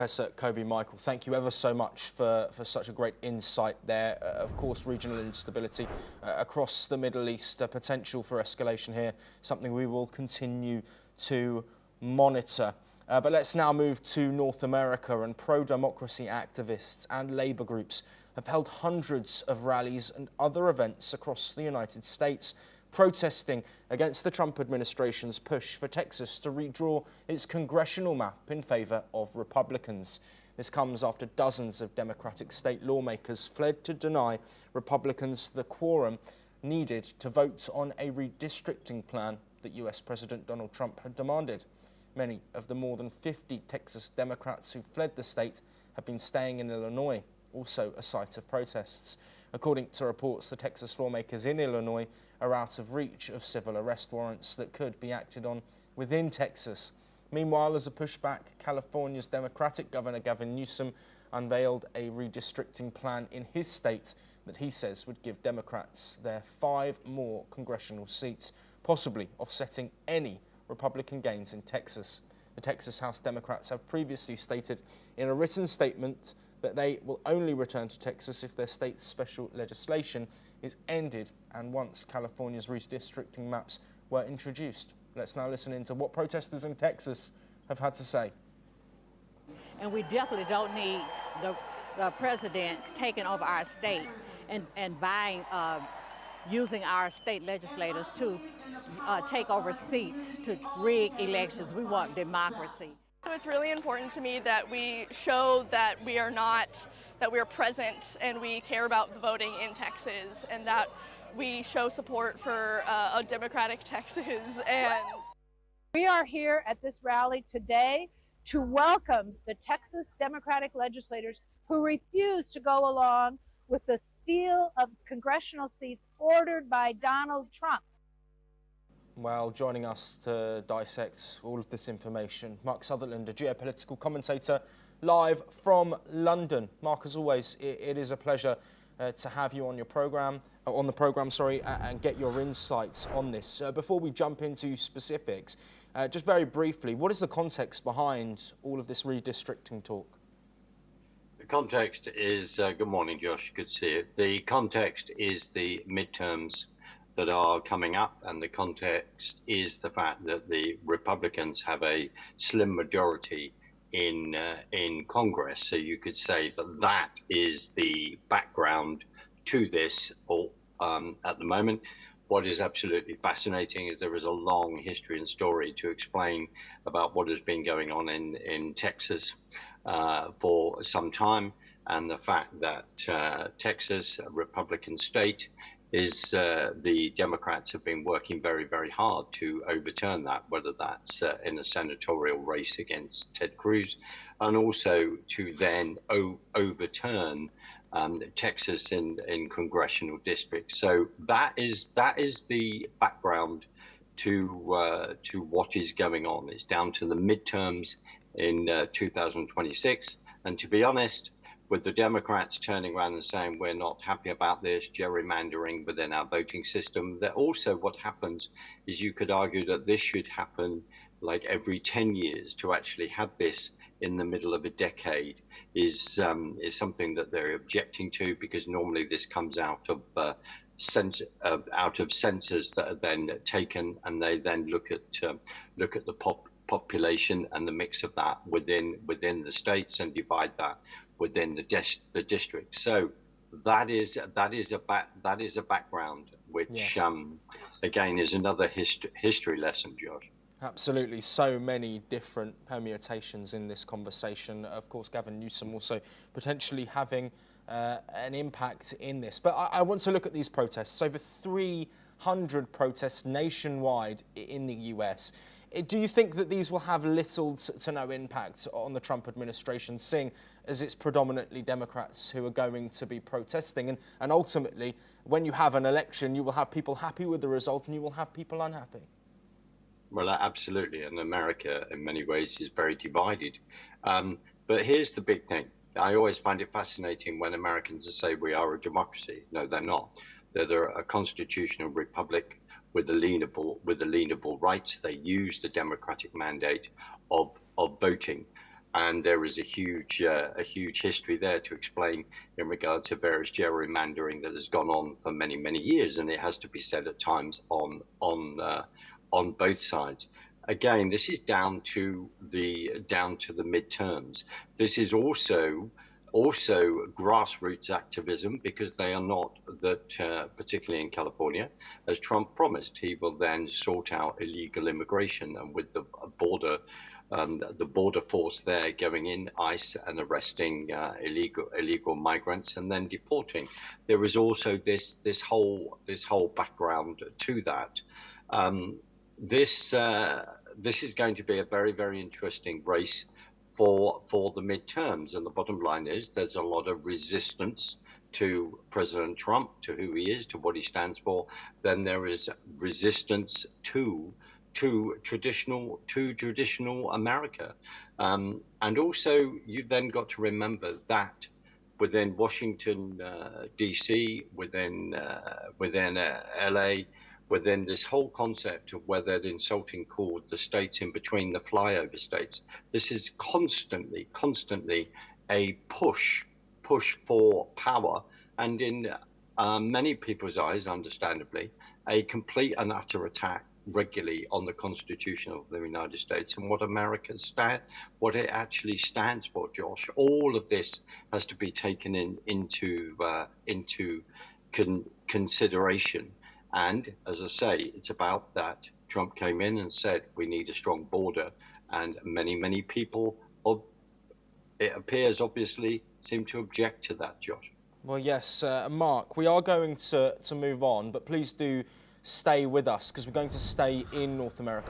Professor Kobe Michael, thank you ever so much for such a great insight there. Of course, regional instability across the Middle East, a potential for escalation here, something we will continue to monitor. But let's now move to North America, and pro-democracy activists and labour groups have held hundreds of rallies and other events across the United States, protesting against the Trump administration's push for Texas to redraw its congressional map in favour of Republicans. This comes after dozens of Democratic state lawmakers fled to deny Republicans the quorum needed to vote on a redistricting plan that US President Donald Trump had demanded. Many of the more than 50 Texas Democrats who fled the state have been staying in Illinois, also a site of protests. According to reports, the Texas lawmakers in Illinois are out of reach of civil arrest warrants that could be acted on within Texas. Meanwhile, as a pushback, California's Democratic Governor Gavin Newsom unveiled a redistricting plan in his state that he says would give Democrats their 5 more congressional seats, possibly offsetting any Republican gains in Texas. The Texas House Democrats have previously stated in a written statement that they will only return to Texas if their state's special legislation is ended and once California's redistricting maps were introduced. Let's now listen into what protesters in Texas have had to say. And we definitely don't need the president taking over our state and buying, using our state legislators to take over seats, to rig elections. We want democracy. So it's really important to me that we show that we are present and we care about the voting in Texas, and that we show support for a democratic Texas. And we are here at this rally today to welcome the Texas Democratic legislators who refuse to go along with the steal of congressional seats ordered by Donald Trump. Well, joining us to dissect all of this information, Mark Sutherland, a geopolitical commentator, live from London. Mark, as always, it is a pleasure to have you on the program, and get your insights on this. Before we jump into specifics, just very briefly, what is the context behind all of this redistricting talk? The context is, good morning, Josh, good to see you. The context is the midterms that are coming up, and the context is the fact that the Republicans have a slim majority in Congress. So you could say that that is the background to this at the moment. What is absolutely fascinating is there is a long history and story to explain about what has been going on in Texas for some time, and the fact that Texas, a Republican state, is the Democrats have been working very, very hard to overturn that, whether that's in a senatorial race against Ted Cruz, and also to then overturn Texas in congressional districts. So that is the background to what is going on. It's down to the midterms in 2026, and to be honest, with the Democrats turning around and saying we're not happy about this, gerrymandering within our voting system, that also what happens is you could argue that this should happen like every 10 years. To actually have this in the middle of a decade is something that they're objecting to, because normally this comes out of census that are then taken, and they then look at the population and the mix of that within the states and divide that within the district. So that is a background which, yes, again is another history lesson, Josh. Absolutely, so many different permutations in this conversation. Of course, Gavin Newsom also potentially having an impact in this. But I want to look at these protests. Over 300 protests nationwide in the US. Do you think that these will have little to no impact on the Trump administration, seeing as it's predominantly Democrats who are going to be protesting? And ultimately, when you have an election, you will have people happy with the result and you will have people unhappy. Well, absolutely. And America, in many ways, is very divided. But here's the big thing. I always find it fascinating when Americans say we are a democracy. No, they're not. They're a constitutional republic with alienable rights. They use the democratic mandate of voting. And there is a huge history there to explain in regard to various gerrymandering that has gone on for many, many years, and it has to be said at times on both sides. Again, this is down to the midterms. This is also grassroots activism, because they are not that, particularly in California, as Trump promised, he will then sort out illegal immigration, and with the border force there going in, ICE, and arresting illegal migrants and then deporting. There is also this whole background to that. This is going to be a very, very interesting race for the midterms, and the bottom line is there's a lot of resistance to President Trump, to who he is, to what he stands for. Then there is resistance to traditional America, and also you've then got to remember that within Washington D.C., within L.A., within this whole concept of where they're insulting called the states in between, the flyover states. This is constantly a push for power, and in many people's eyes, understandably, a complete and utter attack regularly on the Constitution of the United States and what America what it actually stands for, Josh. All of this has to be taken into consideration. And as I say, it's about that. Trump came in and said, we need a strong border. And many people, it appears, obviously, seem to object to that, Josh. Well, yes, Mark, we are going to move on, but please do stay with us, because we're going to stay in North America.